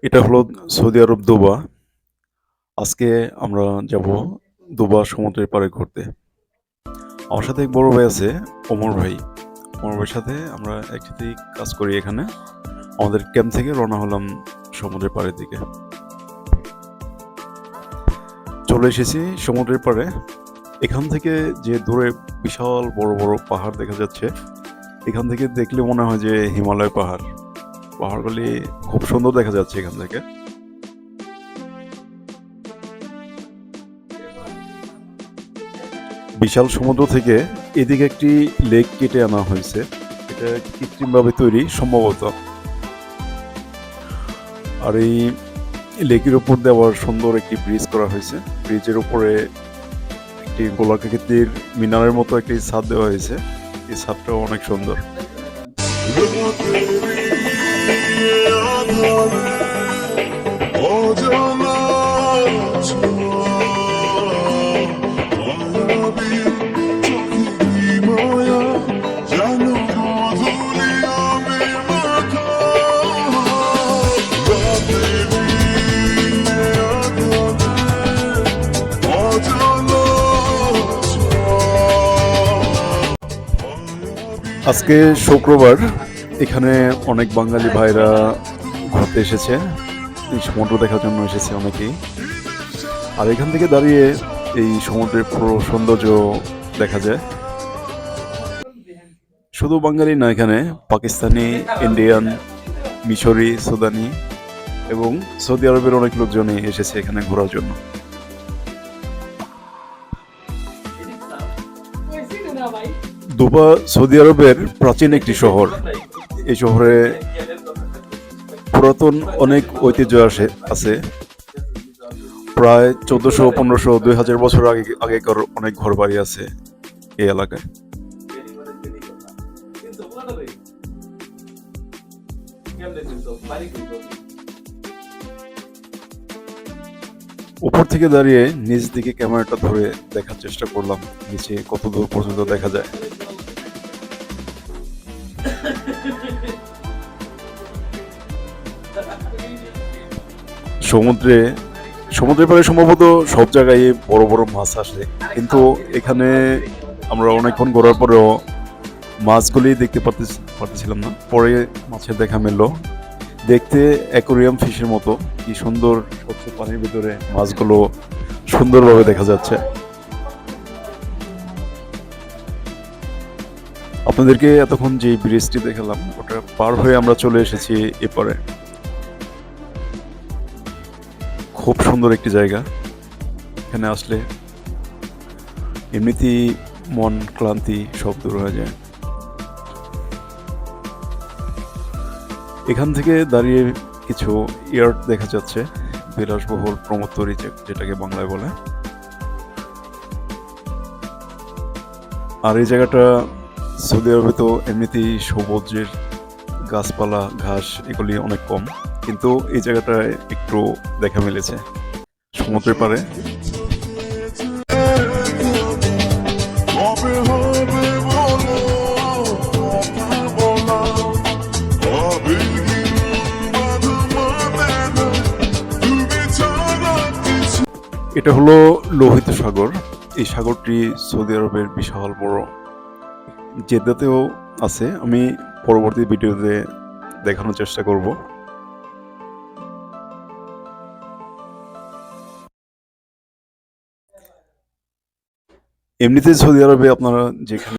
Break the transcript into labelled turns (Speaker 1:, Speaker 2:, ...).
Speaker 1: এটা হলো সৌদি আরব দুবা। আজকে আমরা যাব দুবা সমুদ্রের পাড়ে ঘুরতে। আমার সাথে এক বড় ভাই আছে, ওমর ভাই। ওমর ভাইয়ের সাথে আমরা একসাথেই কাজ করি এখানে। আমাদের ক্যাম্প থেকে রওনা হলাম সমুদ্রের পাড়ের দিকে। চলে এসেছি সমুদ্রের পাড়ে। এখান থেকে যে দূরে বিশাল বড় বড় পাহাড় দেখা যাচ্ছে, এখান থেকে দেখলে মনে হয় যে হিমালয় পাহাড়। পাহাড়গুলি খুব সুন্দর দেখা যাচ্ছে এখান থেকে। বিশাল সমুদ্র থেকে এদিকে একটি লেক কেটে আনা হয়েছে। এটা কৃত্রিমভাবে তৈরি সম্ভবত। আর এই লেকের উপর দিয়ে আবার সুন্দর একটি ব্রিজ করা হয়েছে। ব্রিজের উপরে একটি গোলাকৃতির মিনারের মতো একটি ছাদ দেওয়া হয়েছে। এই ছাদটাও অনেক সুন্দর। আজকে শুক্রবার, এখানে অনেক বাঙালি ভাইরা ঘুরতে এসেছে। এই সমুদ্র দেখার জন্য এসেছে অনেকেই। আর এখান থেকে দাঁড়িয়ে এই সমুদ্রের পুরো সৌন্দর্য দেখা যায়। শুধু বাঙালি না, এখানে পাকিস্তানি, ইন্ডিয়ান, মিশরি, সুদানি এবং সৌদি আরবের অনেক লোকজনই এসেছে এখানে ঘোরার জন্য। দুবা সৌদি আরবের প্রাচীন একটি শহর। এই শহরে পুরাতন অনেক ঐতিহ্য আছে। প্রায় 1400, 1500, 2000 বছর আগেকার অনেক ঘর বাড়ি আছে এই এলাকায়। উপর থেকে দাঁড়িয়ে নিচ দিকে ক্যামেরাটা ধরে দেখার চেষ্টা করলাম নিচে কত দূর পর্যন্ত দেখা যায়। সমুদ্রের পাড়ে সম্ভবত সব জায়গায় বড় বড় মাছ আসে, কিন্তু এখানে আমরা অনেকক্ষণ ঘোরার পরেও মাছগুলি দেখতে পারতেছিলাম না। পরে মাছের দেখা মিলল। দেখতে অ্যাকোরিয়াম ফিশের মতো, কি সুন্দর স্বচ্ছ পানির ভিতরে মাছগুলো সুন্দরভাবে দেখা যাচ্ছে। আপনাদেরকে এতক্ষণ যে ব্রিজটি দেখালাম, ওটা পার হয়ে আমরা চলে এসেছি এপারে। খুব সুন্দর একটি জায়গা। এখানে আসলে এমনিতেই মন ক্লান্তি সব দূর হয়ে যায়। এখান থেকে দাঁড়িয়ে কিছু ইয়ার্ড দেখা যাচ্ছে, বিলাসবহুল প্রমোত্তরী যেটাকে বাংলায় বলে। আর এই জায়গাটা, সৌদি আরবে তো এমনিতেই সবুজের গাছপালা, ঘাস এগুলি অনেক কম, কিন্তু এই জায়গাটায় একটু দেখা মিলেছে সমুদ্রের পাড়ে। এটা হলো লোহিত সাগর। এই সাগরটি সৌদি আরবের বিশাল বড়। জেদ্দাতেও আছে। আমি পরবর্তী ভিডিওতে দেখানোর চেষ্টা করব। এমনিতে সৌদি আরবে আপনারা যেখানে